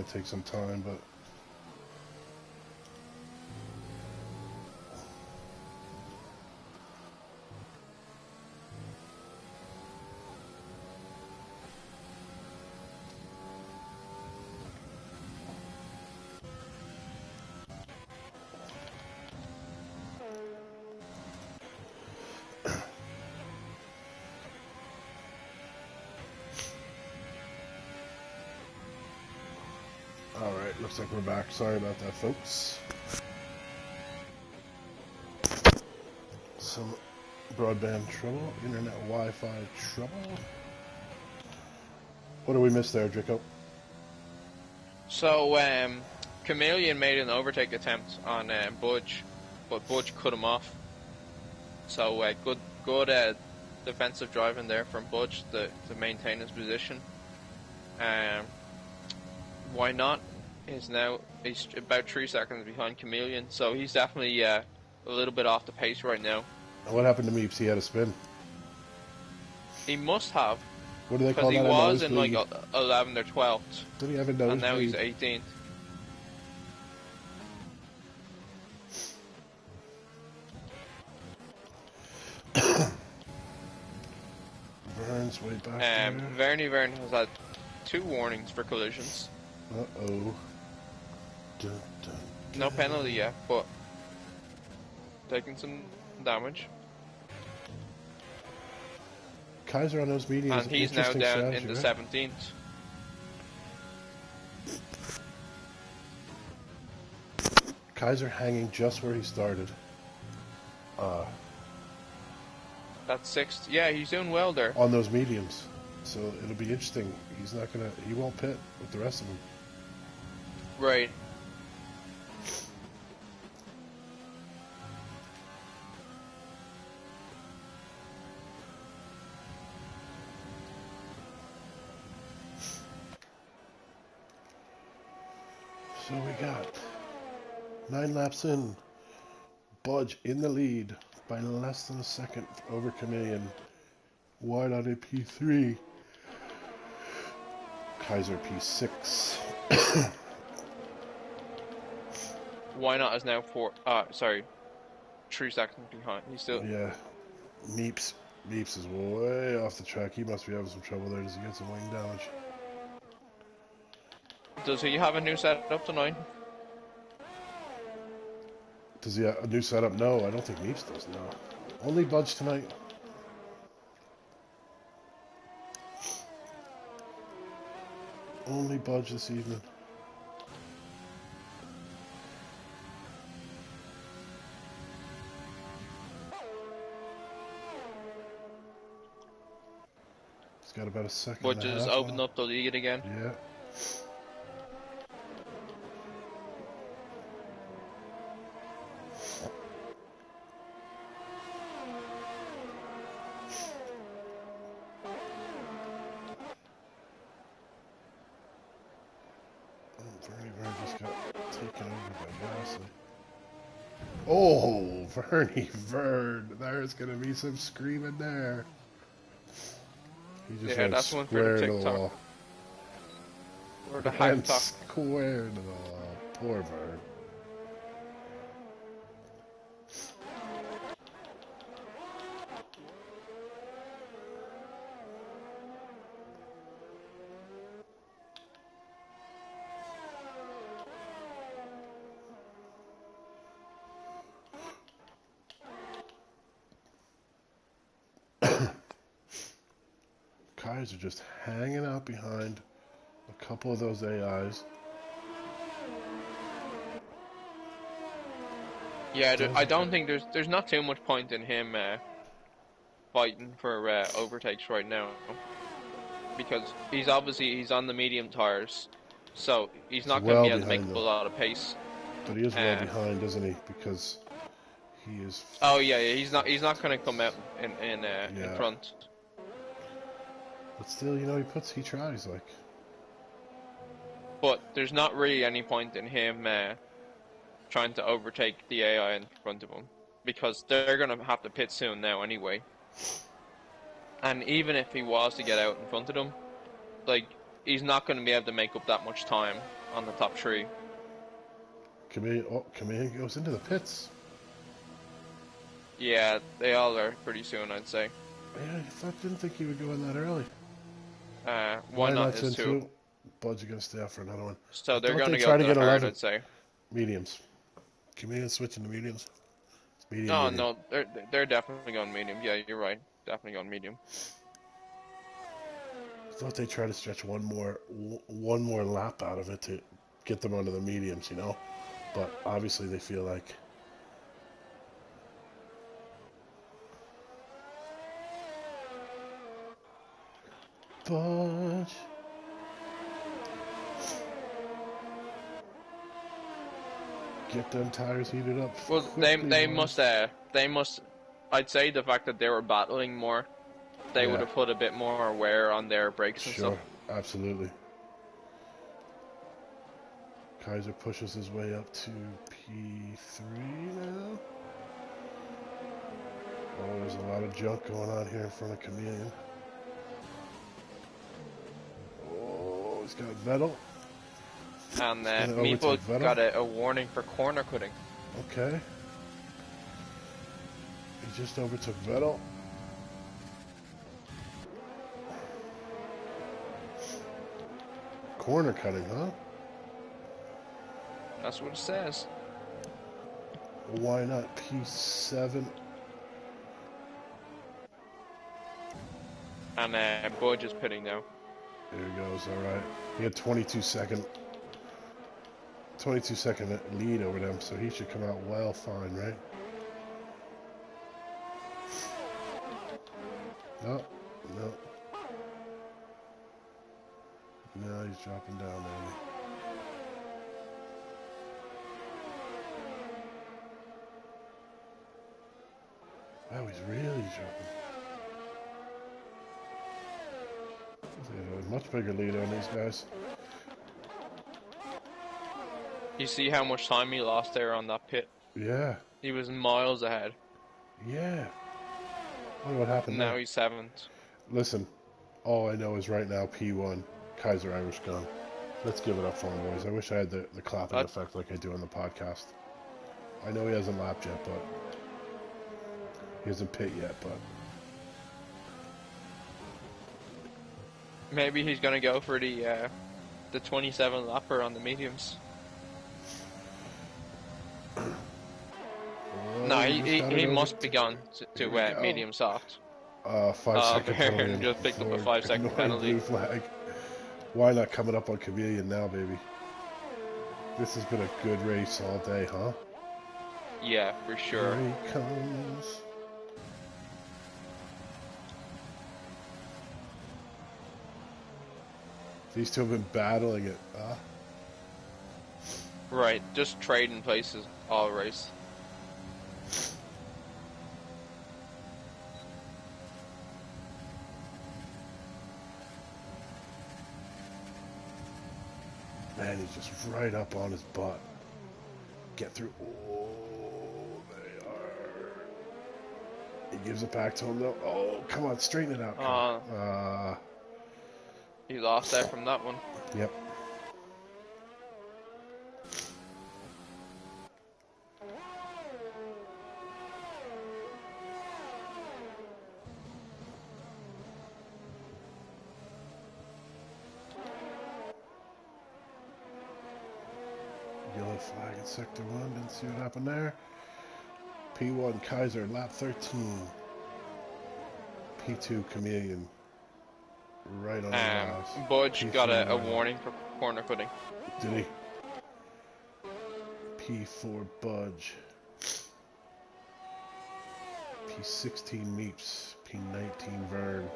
might take some time, but... Alright, looks like we're back. Sorry about that, folks. Some broadband trouble, internet Wi-Fi trouble. What did we miss there, Draco? So, Chameleon made an overtake attempt on Budge, but Budge cut him off. So, good defensive driving there from Budge to maintain his position. Why not? He's about 3 seconds behind Chameleon, so he's definitely a little bit off the pace right now. And what happened to Meeps? He had a spin. He must have. What do they call that? Because he was in like 11th or 12th. Did he have a nosebleed? And now he's 18th. Vern's way back there. Vern has had 2 warnings for collisions. Uh-oh. Dun, dun, dun. No penalty yet, but taking some damage. Kaiser on those mediums. And he's now down in the 17th. Kaiser hanging just where he started. That's 6th. Yeah, he's doing well there. On those mediums. So it'll be interesting. He won't pit with the rest of them. Right. So we got 9 laps in. Budge in the lead by less than a second over Chameleon. Wide on a P3. Kaiser P6. Why not is now 3 seconds behind. He's still... Yeah. Meeps is way off the track. He must be having some trouble there. Does he get some wing damage? Does he have a new setup tonight? Does he have a new setup? No, I don't think Meeps does, no. Only Budge tonight. Only Budge this evening. He's got about a second. Budge just opened up the lead again. Yeah. Vern just got taken over by Gasly. Oh, Vern. There's going to be some screaming there. He just went that's one for square the to the TikTok. wall. Or the hype talk. Square to the wall. Poor Vern. Kaiser just hanging out behind a couple of those AIs. Yeah, I don't think there's not too much point in him fighting for overtakes right now, because he's on the medium tires, so he's not going to be able to make up a lot of pace. But he is well behind, isn't he? Because he is. Oh yeah, he's not going to come out in front. But still, you know, he tries, like. But there's not really any point in him trying to overtake the AI in front of him, because they're going to have to pit soon now anyway. And even if he was to get out in front of them, like, he's not going to be able to make up that much time on the top three. Chameleon goes into the pits. Yeah, they all are pretty soon, I'd say. Yeah, didn't think he would go in that early. Why not Lineup's is in two. two. Budge are going to stay out for another one. So they're Don't going they to go try to to the get hard, 11? I'd say. Mediums. Chameleon switching to mediums. It's medium, Oh medium. no, they're definitely going medium. Yeah, you're right. Definitely going medium. Thought they try to stretch one more lap out of it to get them onto the mediums, you know. But obviously they feel like Budge. Get them tires heated up Well, quickly, they boys. must. I'd say the fact that they were battling more, they would Yeah, have put a bit more wear on their brakes and stuff. sure, absolutely. Kaiser pushes his way up to P3 now. Oh, there's a lot of junk going on here in front of Chameleon. Oh, he's got Vettel. And He's gonna Meeple overtake Vettel. got a warning for corner cutting. Okay. He just overtook Vettel. Corner cutting, huh? That's what it says. Why not P7? And Budge is pitting now. There he goes, alright. He had 22-second lead over them, so he should come out well fine, right? No, no. No, he's dropping down, Andy. Wow, he's really dropping. There's a much bigger lead on these guys. You see how much time he lost there on that pit? Yeah, He was miles ahead. yeah. Wonder what happened Now there. he's 7th. Listen, all I know is right now P1, Kaiser Irish gun. Let's give it up for him, boys. I wish I had the clapping effect like I do on the podcast. I know he hasn't lapped yet, but he hasn't pit yet, but Maybe he's gonna go for the 27 lapper on the mediums. No, he must be gone to medium soft. 5-second penalty. Just picked up a 5-second penalty. Blue flag. Why not coming up on Chameleon now, baby? This has been a good race all day, huh? Yeah, for sure. Here he comes. These two have been battling it. Right, just trading places all race. Man, he's just right up on his butt. Get through. Oh, they are. He gives it back to him, though. Oh, come on, straighten it out. He lost that from that one. Yep. Yellow flag in sector 1. Didn't see what happened there. P1 Kaiser, lap 13. P2 Chameleon. Right on the last. Budge got a warning for corner cutting. Did he? P4 Budge. P16 Meeps. P19 Vern.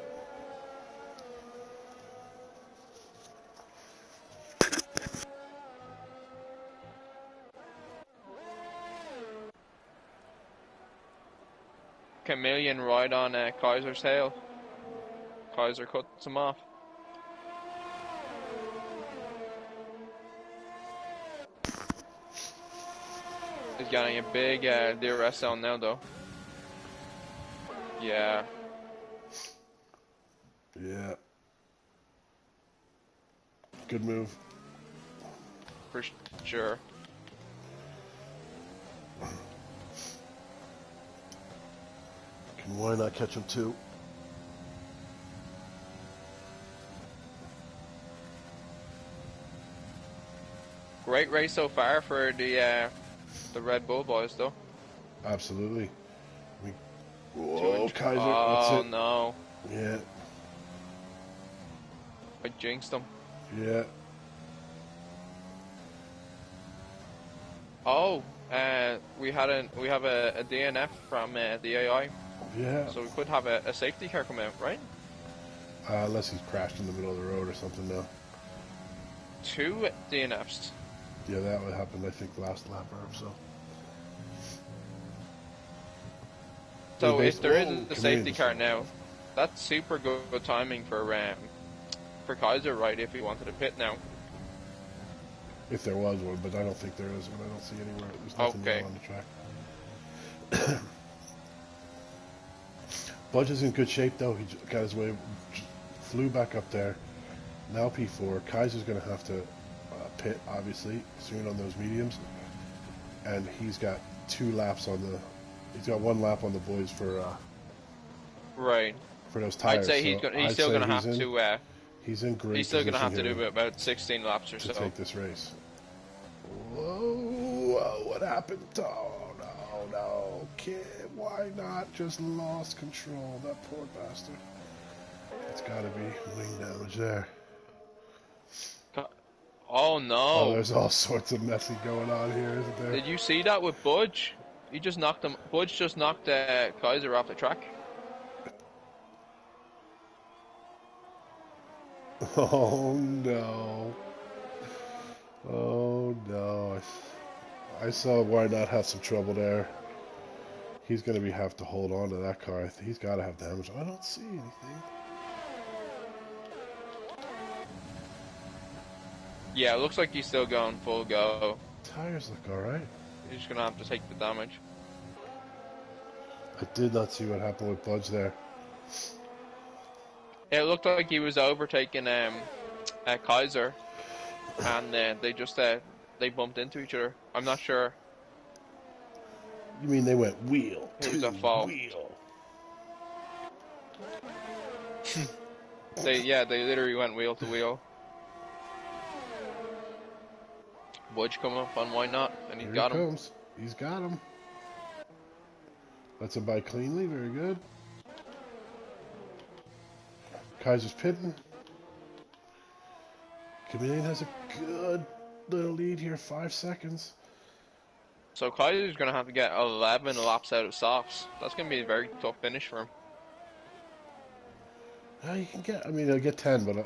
Chameleon right on Kaiser's tail. Kaiser cuts him off. He's getting a big DRS zone now, though. Yeah. Yeah. Good move. for sure. Why not catch him too? Great race so far for the Red Bull boys, though. Absolutely. Whoa, Kaiser, that's Oh it. no! Yeah. I jinxed him. Yeah. Oh, we have a DNF from the AI, Yeah. so we could have a safety car come out, right? Unless he's crashed in the middle of the road or something now. 2 DNFs. Yeah, that would happen, I think, last lap or so. So if there is a safety car now, that's super good timing for Kaiser, right? If he wanted to pit now. If there was one, but I don't think there is one. I don't see anywhere. There's nothing Okay. on the track. Budge is in good shape, though. He got his way, flew back up there. Now P4. Kaiser's going to have to pit, obviously, soon on those mediums. And he's got 2 laps on the... He's got 1 lap on the boys for... right. For those tires. I'd say he's still going to have to... He's in great He's still going to have to here do about 16 laps or so. to take this race. Whoa, what happened? Oh, no. Kid, why not? Just lost control. That poor bastard. It's got to be wing damage there. Oh, no. Oh, there's all sorts of messy going on here, isn't there? Did you see that with Budge? He just knocked him. Budge just knocked Kaiser off the track. Oh, no. Oh, no. I saw why not have some trouble there. He's going to have to hold on to that car. He's got to have damage. I don't see anything. Yeah, it looks like he's still going full go. Tires look alright. He's just going to have to take the damage. I did not see what happened with Budge there. It looked like he was overtaking Kaiser, and they just they bumped into each other. I'm not sure. You mean they went wheel It was to a fall. wheel? They literally went wheel to wheel. Budge coming up on why not, and Here he comes. He's got him. Lets him by cleanly. Very good. Kaiser's pitting. Chameleon has a good little lead here, 5 seconds. So Kaiser's going to have to get 11 laps out of softs. That's going to be a very tough finish for him. You can get, I mean, he'll get 10, but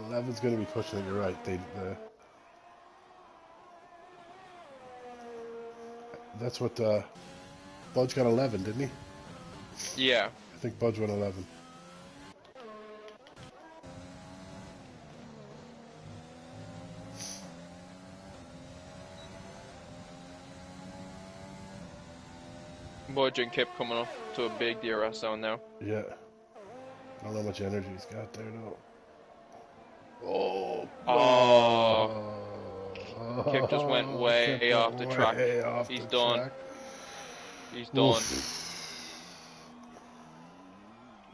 11's going to be pushing it. You're right. That's what Budge got 11, didn't he? Yeah. I think Budge went 11. Budge and Kip coming up to a big DRS zone now. Yeah. I don't know how much energy he's got there, though. Oh. Kip just went way off the track. He's done. He's done.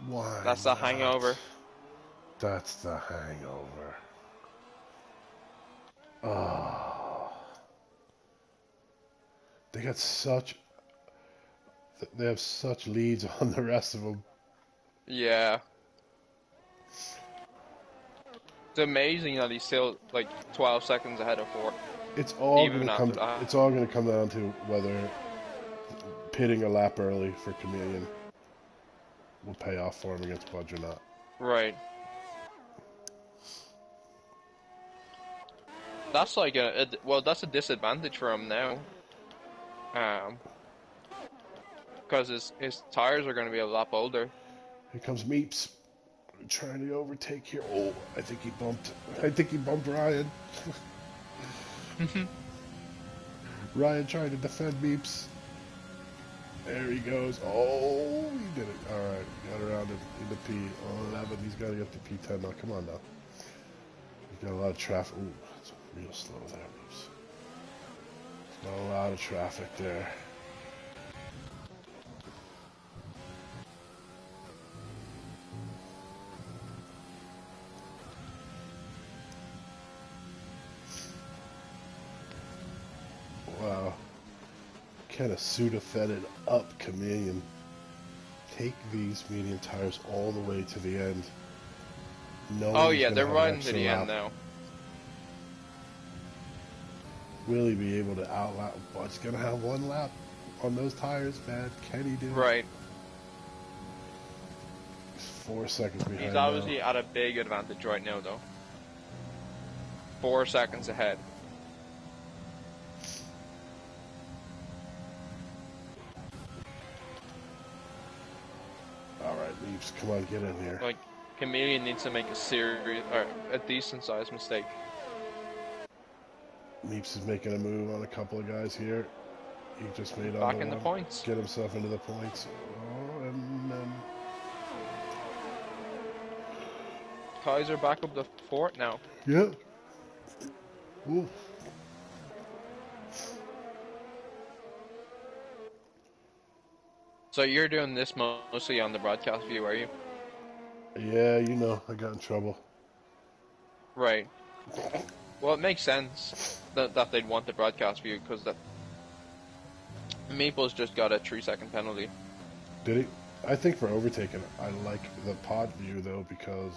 Why? That's the hangover. That's the hangover. Oh. They have such leads on the rest of them. Yeah. It's amazing that he's still like 12 seconds ahead of 4. It's all going to come down to whether pitting a lap early for Chameleon will pay off for him against Budge or not. Right. That's like that's a disadvantage for him now. Because his tires are going to be a lot older. Here comes Meeps, trying to overtake here. Oh, I think he bumped Ryan. Ryan trying to defend Meeps. There he goes. Oh, he did it. All right, got around him into P11. He's got to get to P10 now. Come on now. He's got a lot of traffic. Ooh, that's real slow there, Meeps. lot of traffic there. Wow. Kind of Sudafed up, Chameleon. Take these medium tires all the way to the end. Oh yeah, they're running to the end now. Will he be able to outlap? Bud's gonna have one lap on those tires, man. Can he do it? Right. He's 4 seconds behind. He's obviously at a big advantage right now, though. 4 seconds ahead. Alright, Leaps, come on, get in here. Like, Chameleon needs to make a serious, or a decent sized mistake. Meeps is making a move on a couple of guys here. He just made back in the points. Get himself into the points. Oh, and then Kaiser back up the fort now. Yeah. Ooh. So you're doing this mostly on the broadcast view, are you? Yeah, you know, I got in trouble. Right. Well, it makes sense that they'd want the broadcast view, because that Maple's just got a 3-second penalty. Did he? I think for overtaking, I like the pod view though, because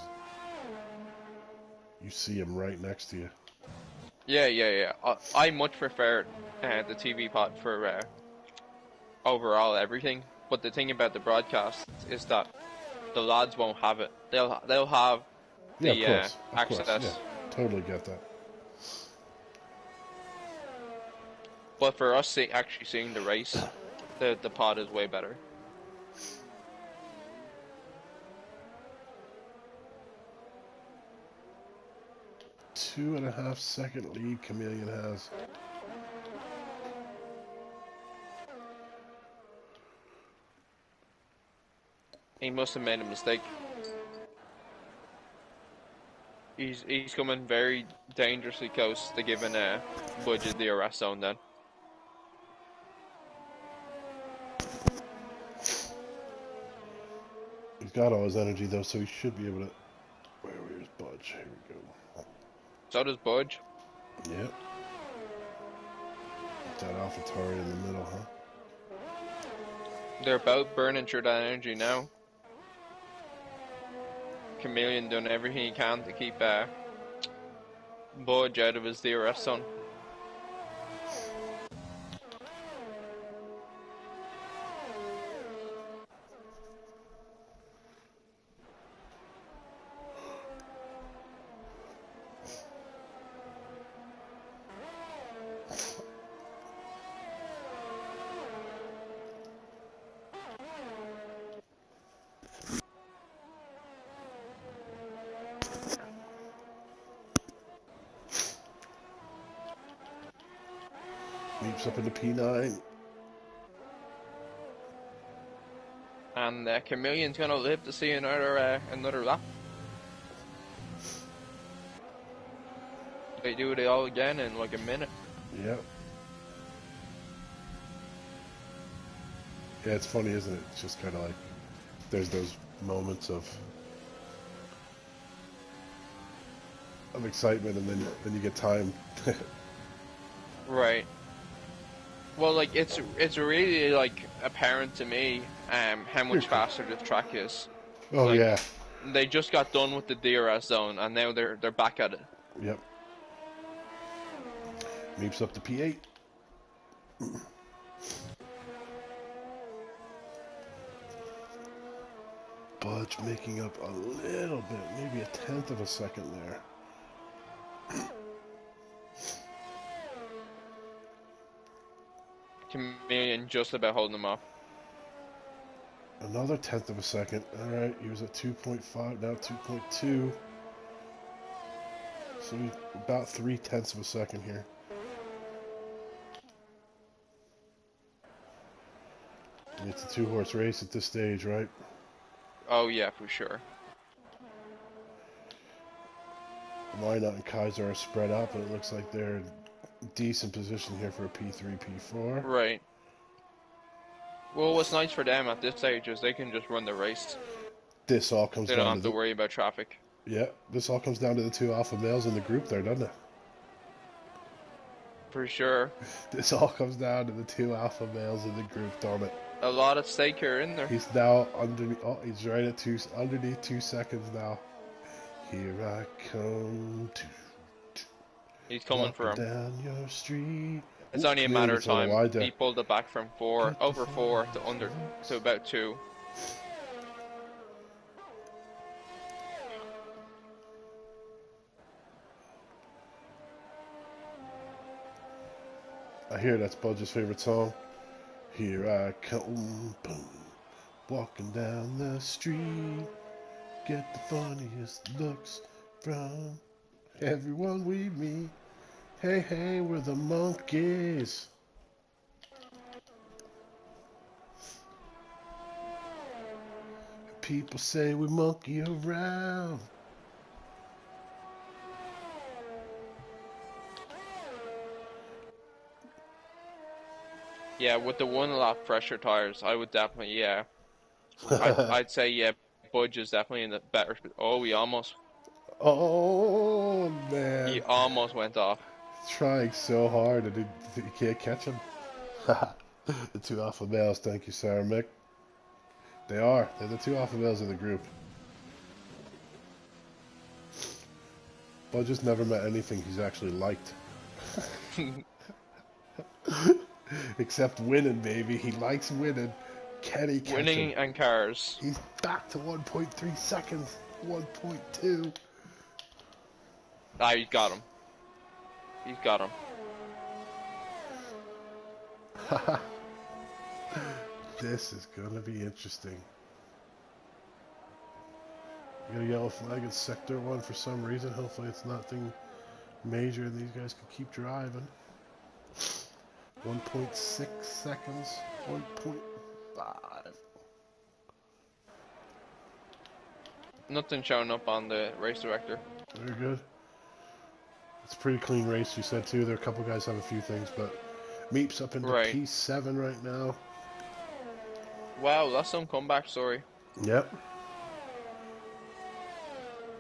you see him right next to you. Yeah. I much prefer the TV pod for overall everything. But the thing about the broadcast is that the lads won't have it. They'll have the access. Yeah, totally get that. But for us actually seeing the race, the pod is way better. Two-and-a-half second lead Chameleon has. He must have made a mistake. He's coming very dangerously close to giving Budge the arrest zone then. He's got all his energy though, so he should be able to. Where's Budge? Here we go. So does Budge. Yep. That AlphaTauri in the middle, huh? They're about burning through that energy now. Chameleon doing everything he can to keep Budge out of his DRS zone. Leaps up into P9. And Chameleon's gonna live to see another lap. They do it all again in like a minute. Yep. Yeah, it's funny, isn't it? It's just kind of like there's those moments of excitement, and then you get time. Right. Well, like it's really like apparent to me how much faster the track is. Oh like, yeah. They just got done with the DRS zone, and now they're back at it. Yep. Meeps up to P8. Budge making up a little bit, maybe a tenth of a second there. Chameleon just about holding them off. Another tenth of a second. Alright, he was at 2.5, now 2.2. So he's about 3/10 of a second here. It's a two-horse race at this stage, right? Oh yeah, for sure. Wynot and Kaiser are spread out, but it looks like they're Decent position here for a P3, P4. Right. Well, what's nice for them at this stage is they can just run the race. This all comes They don't down to have to the worry about traffic. yeah. This all comes down to the two alpha males in the group there, doesn't it? For sure. This all comes down to the two alpha males in the group, don't it? A lot at stake here, isn't there? He's now underneath. Oh, he's right at underneath 2 seconds now. Here I come, He's coming for walking him. down your street. It's Ooh, only a Chameleon matter of gets a little time. wide there. He pulled it back from over four to about 2. I hear that's Budge's favorite song. Here I come, boom, walking down the street. Get the funniest looks from everyone we meet. Hey, hey, we're the monkeys. People say we monkey around. Yeah, with the 1 lap fresher tires, I would definitely, yeah. I'd say, yeah, Budge is definitely in the better. Oh, he almost Man. went off. Trying so hard and you can't catch him. The two alpha males, thank you, Sarah Mick. They are. They're the two alpha males in the group. Bud just never met anything he's actually liked. Except winning, baby. He likes winning. Can he catch Winning him? and cars. He's back to 1.3 seconds. 1.2. Ah, he's got him. He's got him. This is gonna be interesting. We got a yellow flag in sector 1 for some reason. Hopefully it's nothing major and these guys can keep driving. 1.6 seconds. 1.5. Nothing showing up on the race director. Very good. It's a pretty clean race, you said too. There are a couple guys have a few things, but Meep's up into P7 right now. Wow, that's some comeback story. Yep.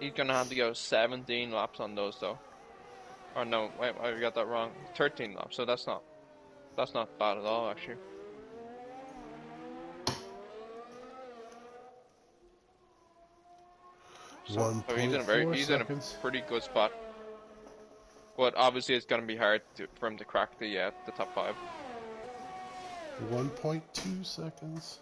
He's gonna have to go 17 laps on those though. Or no, wait, I got that wrong. 13 laps, so that's not bad at all actually. So he's in a pretty good spot. But obviously it's gonna be hard for him to crack the top 5. 1.2 seconds.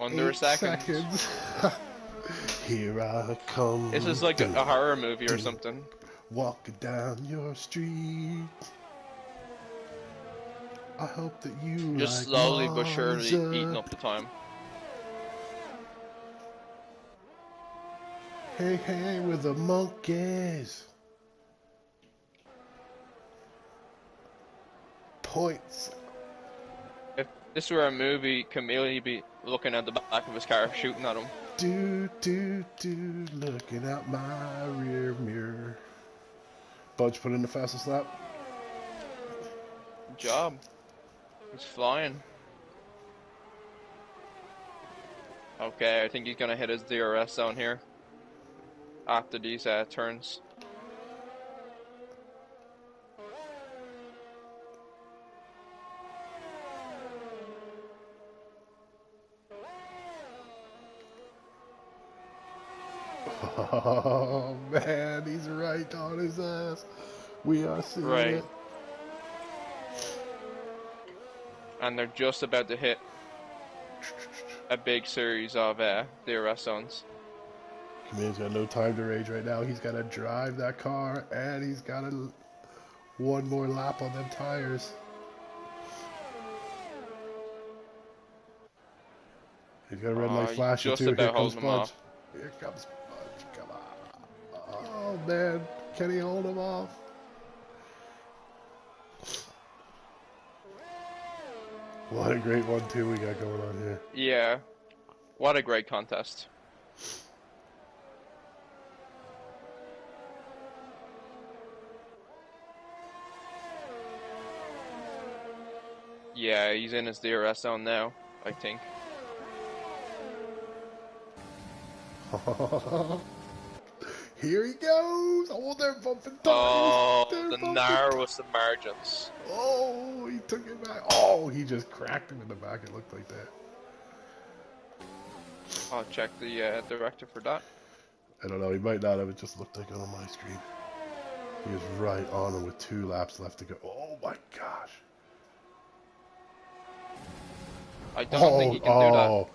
Under a second. Here I come. This is like a horror movie or something. Walking down your street. I hope that you just like slowly but surely eating up the time. Hey, hey, we're the monkeys. Points. If this were a movie, Camille would be looking at the back of his car, shooting at him. Looking out my rear mirror. Budge put in the fastest lap. Good job. He's flying. Okay, I think he's gonna hit his DRS zone here. After these turns. Oh man, he's right on his ass. We are seeing it. And they're just about to hit a big series of DRS zones. Camille's got no time to rage right now. He's got to drive that car, and he's got one more lap on them tires. He's got a red light flashing too. Here comes Budge. Here comes Budge. Come on. Oh man, Can he hold him off? What a great 1-2 we got going on here. Yeah. What a great contest. Yeah, he's in his DRS zone now, I think. Here he goes! Oh, they're bumping tires! Oh, They're the bumping narrowest of margins. Oh, he took it back. Oh, he just cracked him in the back. It looked like that. I'll check the director for that. I don't know. He might not have. It just looked like it on my screen. He was right on him with 2 laps left to go. Oh my gosh. I don't think he can do that.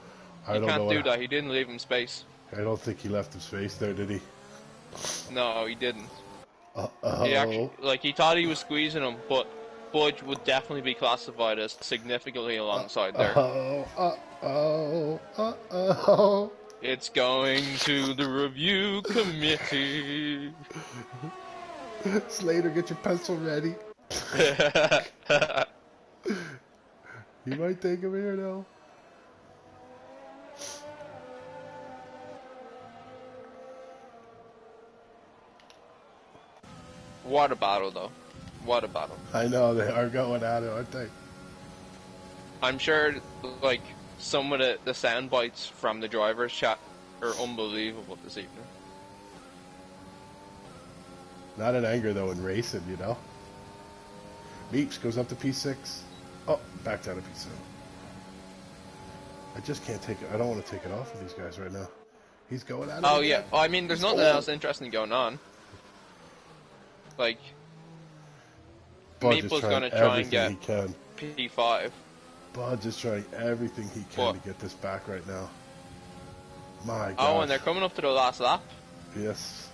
I He don't can't know do that. He didn't leave him space. I don't think he left his face there, did he? No, he didn't. Uh-oh. He actually, he thought he was squeezing him, but Budge would definitely be classified as significantly alongside there. Uh-oh. It's going to the review committee. Slater, get your pencil ready. You might take him here now. What a battle, though. What a battle. I know, they are going at it, aren't they? I'm sure, some of the sound bites from the driver's chat are unbelievable this evening. Not in anger, though, in racing, you know? Meeps goes up to P6. Oh, back down to P7. I just can't take it. I don't want to take it off of these guys right now. He's going at it. Oh, yeah. Well, I mean, there's nothing else interesting going on. Meeple's going to try and get P5. Budge is trying everything he can to get this back right now. My God. Oh, and they're coming up to the last lap. Yes.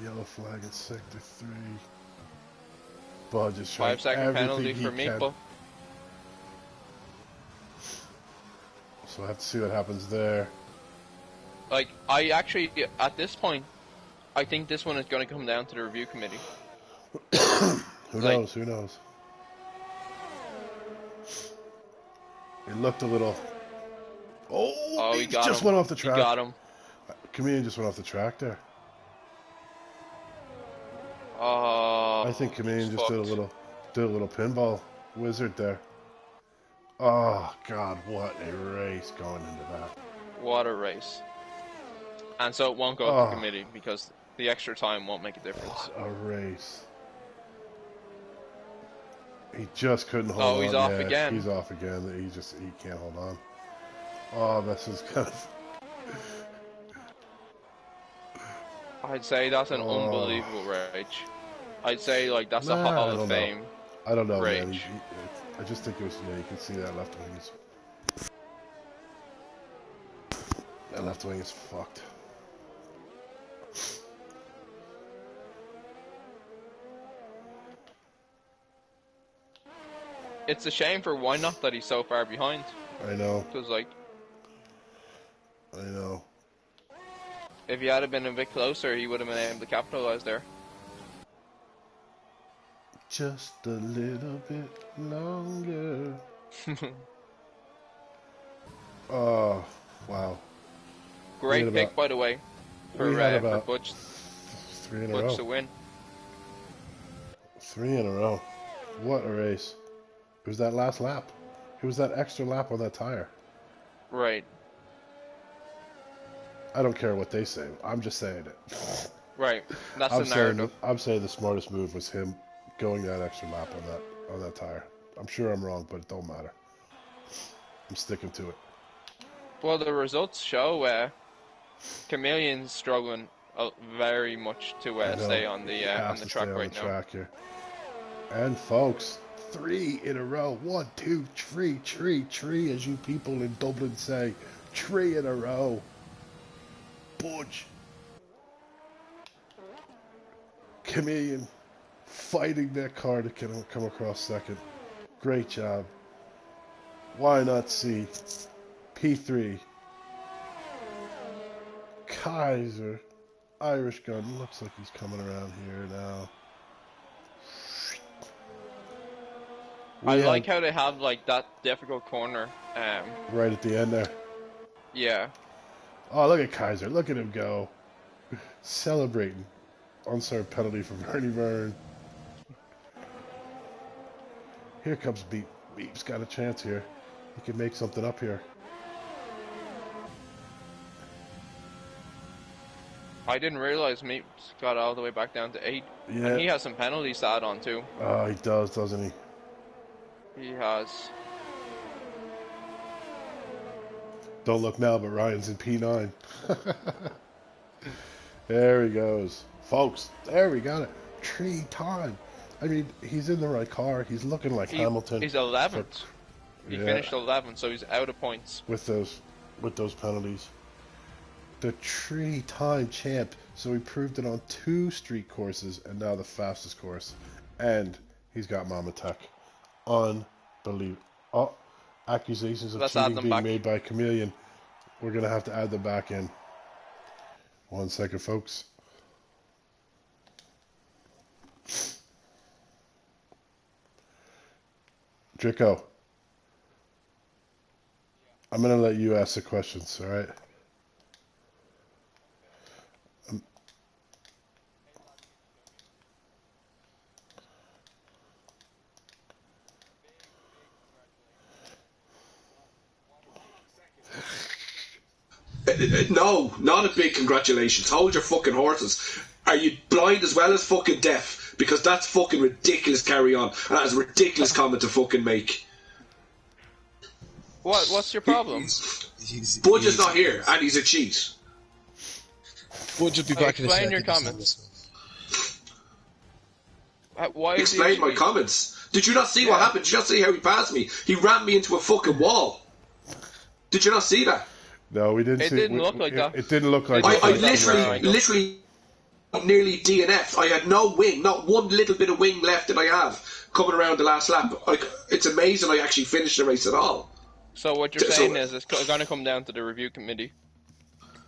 Yellow flag in sector 3. Budge is trying 5-second penalty for Meeple. So I have to see what happens there. I actually, at this point, I think this one is going to come down to the review committee. Who knows? Who knows? It looked a little... Oh, he just went off the track. He got him. Chameleon just went off the track there. Oh, I think Chameleon just did a little pinball wizard there. Oh God, what a race going into that. What a race. And so it won't go to the committee because the extra time won't make a difference. What a race. He just couldn't hold on. Oh, he's off again. He's off again. He can't hold on. Oh, this is kind of... I'd say that's an unbelievable rage. I'd say that's a Hall of Fame. I don't know, rage. man. I just think it was, you can see that left wing is... That left wing is fucked. It's a shame for Why Not that he's so far behind. I know. Because, I know. If he had been a bit closer, he would have been able to capitalize there. Just a little bit longer. Oh, wow. Great pick, by the way, for Butch. 3 in a row. To win. 3 in a row. What a race. It was that last lap. It was that extra lap on that tire. Right. I don't care what they say. I'm just saying it. Right. That's the narrative. I'm saying the smartest move was him going that extra lap on that tire. I'm sure I'm wrong, but it don't matter. I'm sticking to it. Well, the results show Chameleon's struggling very much to stay on the track right now. Here. And folks, 3 in a row. 1, 2, 3, tree, as you people in Dublin say. 3 in a row. Budge. Chameleon fighting that car to come across second. Great job. Why not see P3 Kaiser, Irish gun. Looks like he's coming around here now. I like how they have like that difficult corner. Right at the end there. Yeah. Oh, look at Kaiser. Look at him go. Celebrating. Unserved penalty for Bernie Vern. Here comes Beep. Beep's got a chance here. He can make something up here. I didn't realize Meats got all the way back down to 8. Yeah. And he has some penalties to add on too. Oh, he does, doesn't he? He has. Don't look now, but Ryan's in P9. There he goes. Folks, there we got it. Tree time. I mean, he's in the right car. He's looking like Hamilton. He's 11th. He finished 11th, so he's out of points. With those penalties. The tree time champ. So he proved it on 2 street courses and now the fastest course. And he's got Mama Tech. Unbelievable. Oh, accusations of cheating being made by Chameleon. We're going to have to add them back in. 1 second, folks. Drico, I'm going to let you ask the questions, all right? No, not a big congratulations. Hold your fucking horses. Are you blind as well as fucking deaf? Because that's fucking ridiculous, carry on. And that's a ridiculous comment to fucking make. What's your problem? Budge is not here, and he's a cheat. Budge will be back in a second. Explain your comments. Why Explain my comments. Did you not see what happened? Did you not see how he passed me? He ran me into a fucking wall. Did you not see that? No, we didn't see it. It didn't look like that. It didn't look like I literally nearly DNF'd. I had no wing, not one little bit of wing left did I have coming around the last lap. It's amazing I actually finished the race at all. So what you're saying is it's going to come down to the review committee.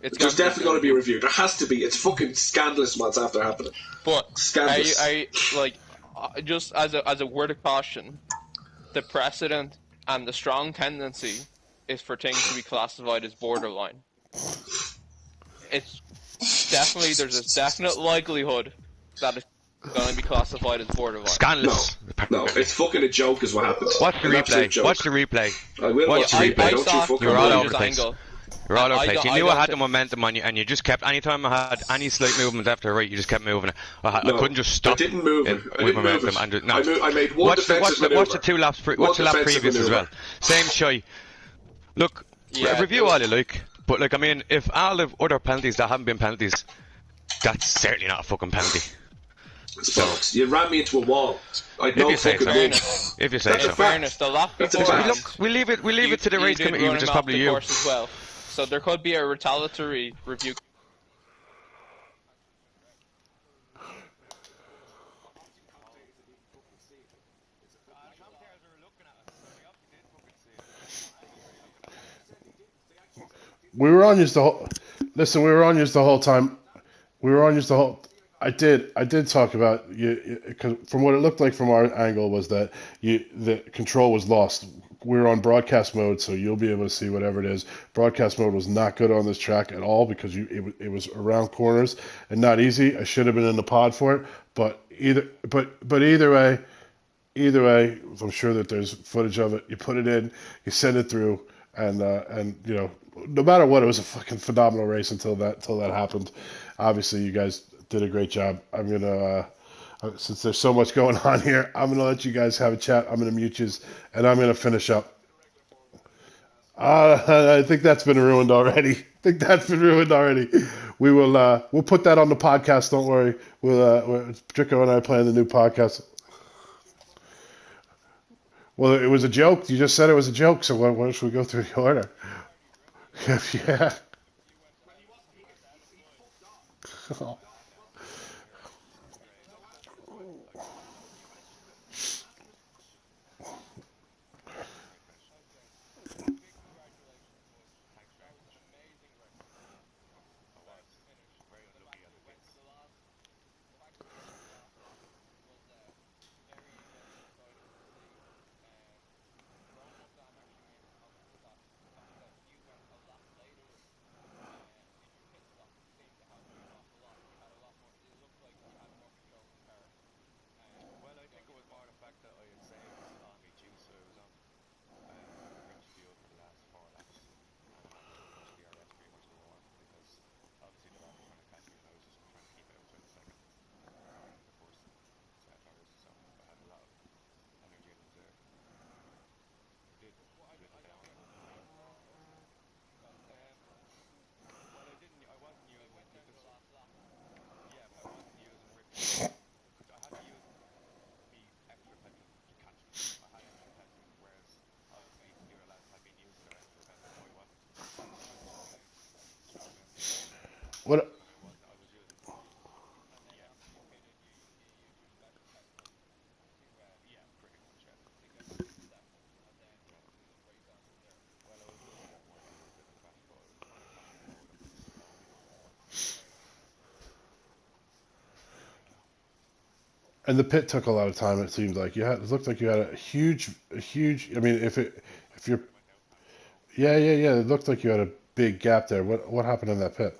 There's definitely going to be a review. There has to be. It's fucking scandalous what's after happening. But scandalous. I like just as a word of caution, the precedent and the strong tendency is for things to be classified as borderline. It's definitely there's a definite likelihood that it's going to be classified as borderline. Scandalous. No, it's fucking a joke is what happened. Watch the replay. Watch the replay. I will watch the replay. Don't you fucking You're all over the place. place. You're all over the place. You knew I had the momentum on you, and you just kept. Anytime I had any slight movement left or right, you just kept moving it. I couldn't just stop. I didn't move it. I made one watch defensive maneuver. Watch the 2 laps. Watch the lap previous as well. Same shy. Look, review all you like, but like I mean, if all the other penalties that haven't been penalties, that's certainly not a fucking penalty. So you ran me into a wall. I know fucking win. If you say so. In fairness, the lap before. Look, we leave it to the race committee, which is probably you. As well. So there could be a retaliatory review. We were on you the whole. Listen, we were on you the whole time. We were on you the whole. I did talk about you because from what it looked like from our angle was that the control was lost. We were on broadcast mode, so you'll be able to see whatever it is. Broadcast mode was not good on this track at all because it was around corners and not easy. I should have been in the pod for it, but either way, I'm sure that there's footage of it. You put it in, you send it through, and you know, no matter what, it was a fucking phenomenal race until that happened. Obviously, you guys did a great job. I'm gonna since there's so much going on here, I'm gonna let you guys have a chat. I'm gonna mute you, and I'm gonna finish up. I think that's been ruined already. We will we'll put that on the podcast. Don't worry. Drico and I playing the new podcast. Well, it was a joke. You just said it was a joke. So why should we go through the order? Yeah. What? And the pit took a lot of time. It seemed like it looked like you had a huge. I mean, if you're, yeah. It looked like you had a big gap there. What happened in that pit?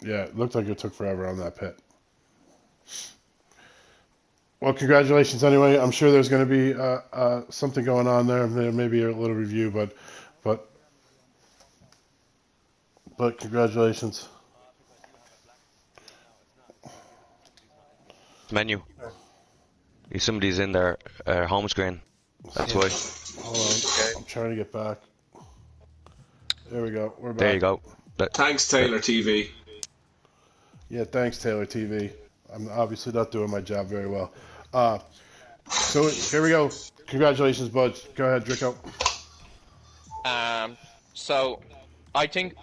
Yeah, it looked like it took forever on that pit. Well, congratulations anyway. I'm sure there's going to be something going on there. There may be a little review, but but congratulations. Menu. Somebody's in their home screen. That's why. Hold on, I'm trying to get back. There we go. We're back. There you go. Thanks, Taylor TV. Yeah, thanks, Taylor TV. I'm obviously not doing my job very well. So here we go. Congratulations, Bud. Go ahead, Drico. So I think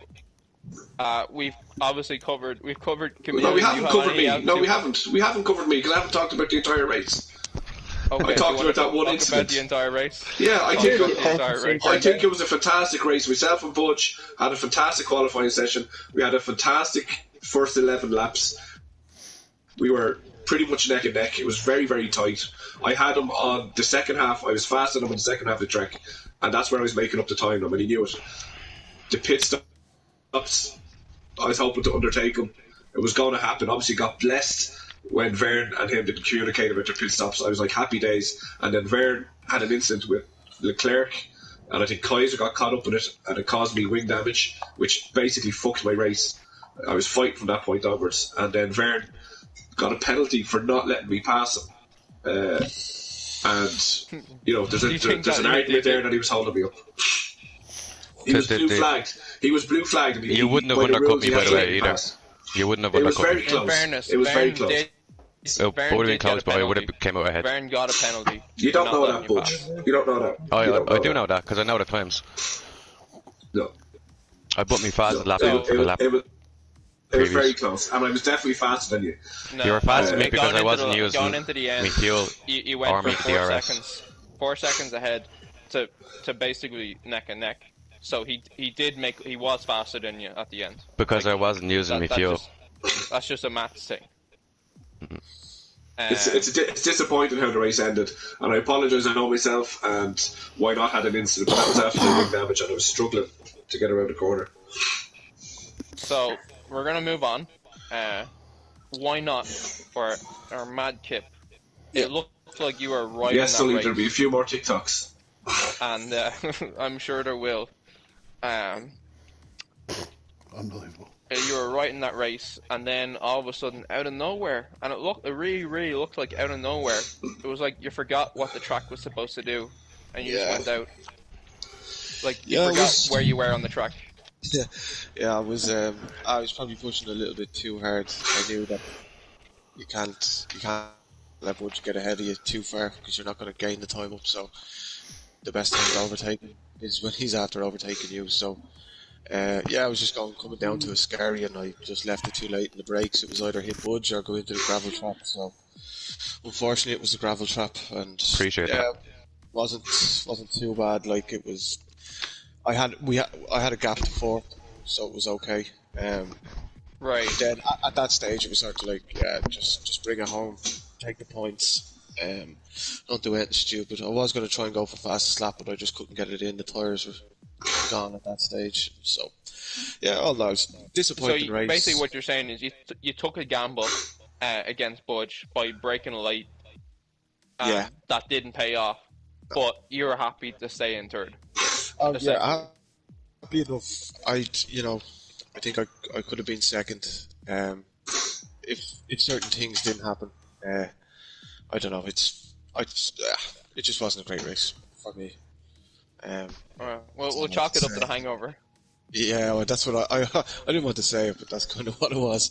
we've obviously covered community. No, we haven't covered me. No, we haven't. We haven't covered me because I haven't talked about the entire race. Okay, I talked about that one incident. About the entire race. Yeah, I think it was a fantastic race. Myself and Butch had a fantastic qualifying session. We had a fantastic first 11 laps. We were pretty much neck and neck. It was very, very tight. I had him on the second half. I was faster than him on the second half of the track, and that's where I was making up the time. And he knew it. The pit stops, I was hoping to undertake him. It was going to happen. Obviously, got blessed when Verne and him didn't communicate about their pit stops. I was like, happy days. And then Verne had an incident with Leclerc, and I think Kaiser got caught up in it, and it caused me wing damage, which basically fucked my race. I was fighting from that point onwards, and then Verne got a penalty for not letting me pass him. And, you know, there's an argument there that he was holding me up. He was blue flagged. He was blue flagged. And you wouldn't have undercut me, by the way, either. You wouldn't have undercut me. It was very close. It was very close. It would have been close, but I would have came out ahead. Verne got a penalty. You don't know that, Butch. You don't know that. I do know that, because I know the times. No. I put me fastest lap out for the lap. It was very close, and I was definitely faster than you. No, you were faster than me because I wasn't using going into the end, my fuel you went or for my 4 DRS. seconds. 4 seconds ahead to basically neck and neck. So he was faster than you at the end. Because I wasn't using my fuel. That's just a maths thing. It's disappointing how the race ended, and I apologise. I know myself, and why not had an incident, but that was after the wing damage, and I was struggling to get around the corner. So we're gonna move on. Why not for our Mad Kip? It looked like you were right. Yes, in that race. There'll be a few more TikToks, and I'm sure there will. Unbelievable. You were right in that race, and then all of a sudden, out of nowhere, and it really, really looked like out of nowhere. It was like you forgot what the track was supposed to do, and you just went out. Like you forgot where you were on the track. Yeah, I was probably pushing a little bit too hard. I knew that you can't let Butch get ahead of you too far because you're not going to gain the time up. So the best time to overtake is when he's after overtaking you. So I was just coming down to a scary, and I just left it too late in the brakes. It was either hit Budge or go into the gravel trap. So unfortunately, it was the gravel trap, and appreciate that. wasn't too bad. Like it was. I had a gap to 4, so it was okay. Right. Then at that stage, it was sort of like, just bring it home, take the points. Don't do anything stupid. I was going to try and go for fastest lap, but I just couldn't get it in. The tyres were gone at that stage. So, all those disappointing race. Basically, what you're saying is you took a gamble against Budge by breaking a light. That didn't pay off, but you were happy to stay in third. Happy enough. I think I could have been second. If certain things didn't happen, I don't know. It just wasn't a great race for me. Well, we'll chalk it up to the hangover. Yeah, well, that's what I didn't want to say it, but that's kind of what it was.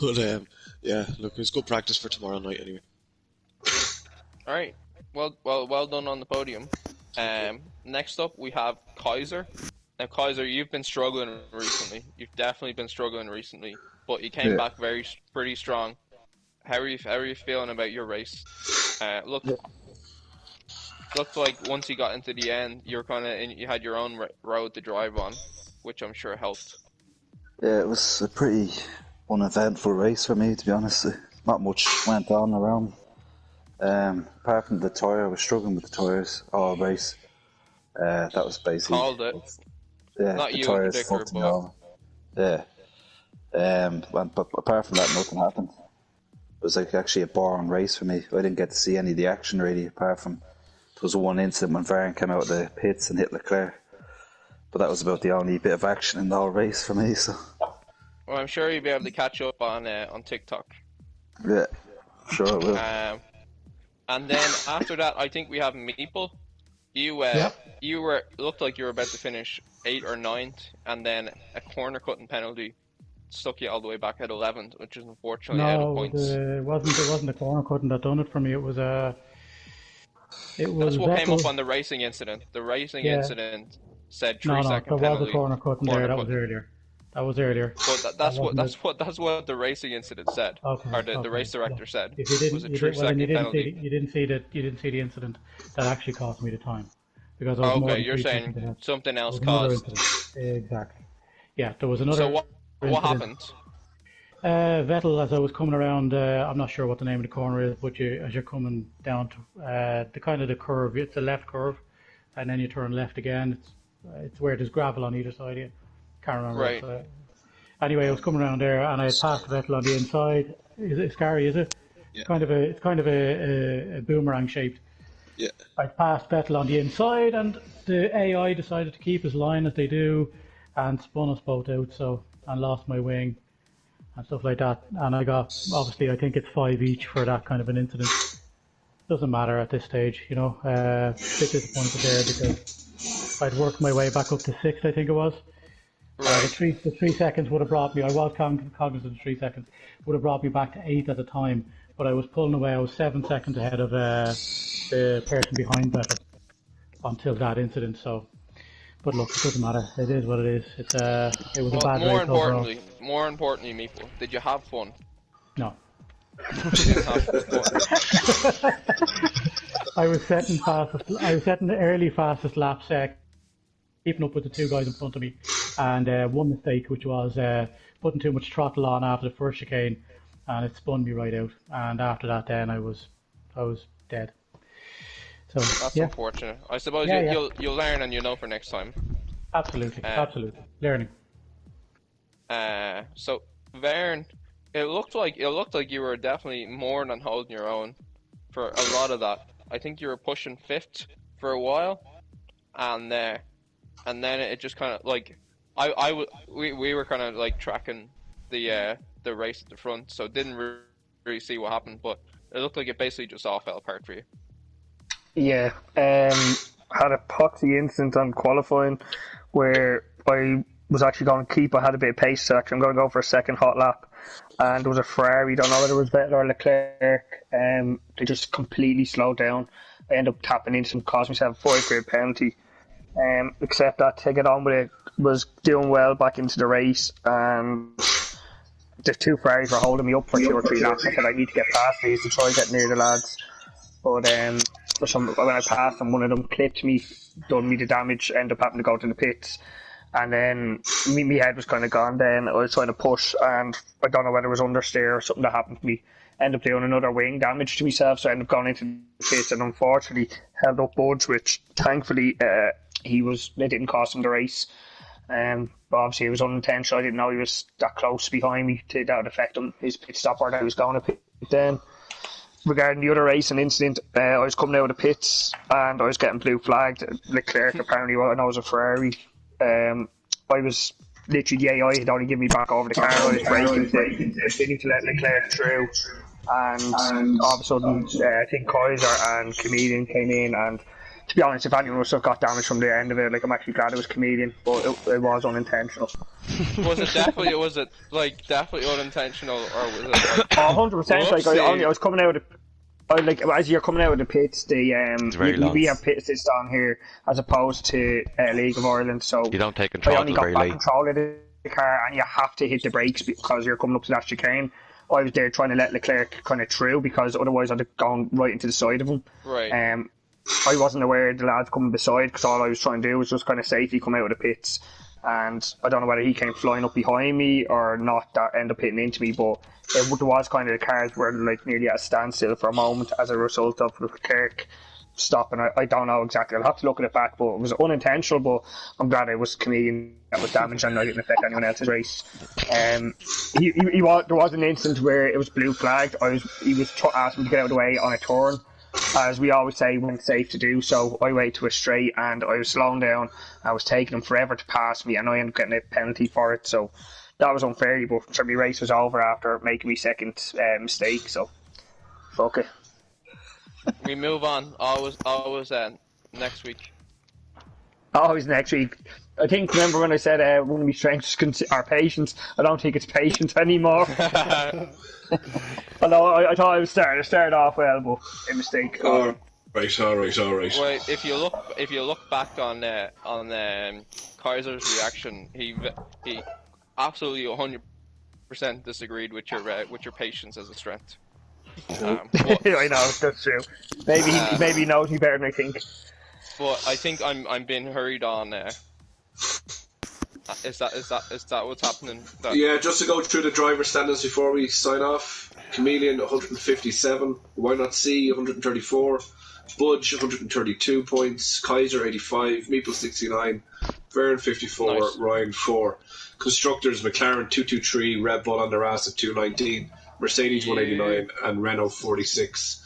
But yeah, look, it was good practice for tomorrow night anyway. All right, well done on the podium. Next up we have Kaiser. Now, Kaiser, you've been struggling recently. You've definitely been struggling recently, but you came back pretty strong. How are you feeling about your race? Looked like once you got into the end, you had your own road to drive on, which I'm sure helped. Yeah, it was a pretty uneventful race for me, to be honest. Not much went on around. Apart from the tyre, I was struggling with the tyres all race. That was basically... Called it. Yeah, Not the you tyres in particular, fucked me over. Yeah. But apart from that, nothing happened. It was like actually a boring race for me. I didn't get to see any of the action really, apart from there was one incident when Varane came out of the pits and hit Leclerc. But that was about the only bit of action in the whole race for me. So. Well, I'm sure you'll be able to catch up on TikTok. Yeah, sure I will. And then after that, I think we have Meeple. You looked like you were about to finish 8th or 9th, and then a corner cutting penalty stuck you all the way back at 11th, which is unfortunately out of points. It wasn't the corner cutting that done it for me. It was That's what came up on the racing incident. The racing incident said 3-second penalty. There was a corner cutting there. That was earlier. But that's what the racing incident said, or the race director said. If you didn't, it was a 3-second penalty. You didn't see the incident that actually cost me the time, because you're saying something else caused. Exactly. Yeah, there was another. So what happened? Vettel, as I was coming around, I'm not sure what the name of the corner is, but as you're coming down to the curve, it's a left curve, and then you turn left again. It's where there's gravel on either side of you. Can't remember. Right. Anyway, I was coming around there, and I passed Vettel on the inside. Is it scary? Is it? Yeah. It's kind of a boomerang shaped. Yeah. I passed Vettel on the inside, and the AI decided to keep his line as they do, and spun us both out. And lost my wing and stuff like that. And I got, obviously, I think it's 5 each for that kind of an incident. Doesn't matter at this stage, you know. A bit disappointed there because I'd worked my way back up to 6th, I think it was. Right. The 3 seconds would have brought me, I was cognizant of the 3 seconds, would have brought me back to 8th at the time. But I was pulling away, I was 7 seconds ahead of the person behind Vettel until that incident, so. But look, it doesn't matter. It is what it is. It was a bad race. More importantly, Meeple, did you have fun? No. I was setting the early fastest lap keeping up with the 2 guys in front of me, and one mistake, which was putting too much throttle on after the first chicane, and it spun me right out. And after that, then I was dead. So, that's unfortunate. I suppose you'll learn and you'll know for next time. Absolutely, learning. So Vern, it looked like you were definitely more than holding your own for a lot of that. I think you were pushing 5th for a while, and then it just kind of like we were kind of like tracking the race at the front, so didn't really see what happened, but it looked like it basically just all fell apart for you. Yeah, had a poxy incident on qualifying where I was actually going to keep. I had a bit of pace, so actually I'm going to go for a second hot lap, and there was a Ferrari. Don't know whether it was Vettel or Leclerc. They just completely slowed down. I ended up tapping into them, caused myself a 5-grid penalty. Except that to get on with it, was doing well back into the race, and the 2 Ferraris were holding me up for 2 or 3 laps. I said I need to get past these to try and get near the lads, but when I passed them, one of them clipped me, done me the damage, ended up having to go to the pits, and then my head was kind of gone. Then I was trying to push, and I don't know whether it was understeer or something that happened to me. Ended up doing another wing damage to myself, so I ended up going into the pits, and unfortunately held up Budge, which thankfully it didn't cost him the race. But obviously it was unintentional. I didn't know he was that close behind me that would affect him, his pit stop, or that he was going to pit then. Regarding the other racing incident, I was coming out of the pits and I was getting blue flagged. Leclerc apparently, I know it was a Ferrari. I was literally, the AI had only given me back over the car. I was braking to let Leclerc through, and all of a sudden I think Kaiser and Comedian came in and to be honest, if anyone must have got damage from the end of it, like I'm actually glad it was Chameleon, but it was unintentional. Was it definitely unintentional, or was it like 100%? Like I was coming out of as you're coming out of the pits, we have pits down here as opposed to League of Ireland, so you don't take control. I only got back control of the car, and you have to hit the brakes because you're coming up to that chicane. I was there trying to let Leclerc kind of through because otherwise I'd have gone right into the side of him. Right. I wasn't aware of the lads coming beside because all I was trying to do was just kind of safely come out of the pits. And I don't know whether he came flying up behind me or not, that ended up hitting into me, but there was kind of the cars were like nearly at a standstill for a moment as a result of Leclerc stopping. I don't know exactly. I'll have to look at it back, but it was unintentional. But I'm glad it was Chameleon that was damaged and I didn't affect anyone else's race. There was an instant where it was blue flagged. He was asking me to get out of the way on a turn, as we always say when it's safe to do. So I waited to a straight and I was slowing down. I was taking him forever to pass me, and I ended up getting a penalty for it. So that was unfair. But my race was over after making me second mistake. So fuck it. We move on. Always next week. Always next week. I think, remember when I said one of my strengths are patience? I don't think it's patience anymore. Although I thought I would start off well, but a mistake. All right. Well, if you look back on Kaiser's reaction, he absolutely 100% disagreed with your patience as a strength. I know, that's true. Maybe he knows me better than I think. But I think I'm being hurried on. Is that what's happening? Yeah, just to go through the driver standings before we sign off. Chameleon 157, Why Not C 134, Budge 132 points, Kaiser 85, Meeple 69, Vern 54, nice. Ryan 4. Constructors McLaren 223, Red Bull on their ass at 219, Mercedes 189, and Renault 46.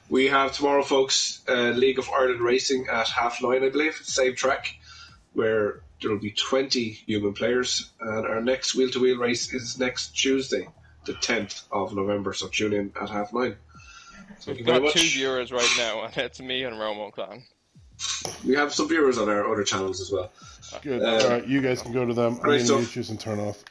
We have tomorrow, folks, League of Ireland Racing at 9:30, I believe, same track, where there will be 20 human players, and our next Wheel2Wheel race is next Tuesday, the 10th of November, so tune in at 9:30. We've got 2 viewers right now, and it's me and Romo Clan. We have some viewers on our other channels as well. Good. All right, you guys can go to them. I'm going to mute you and turn off.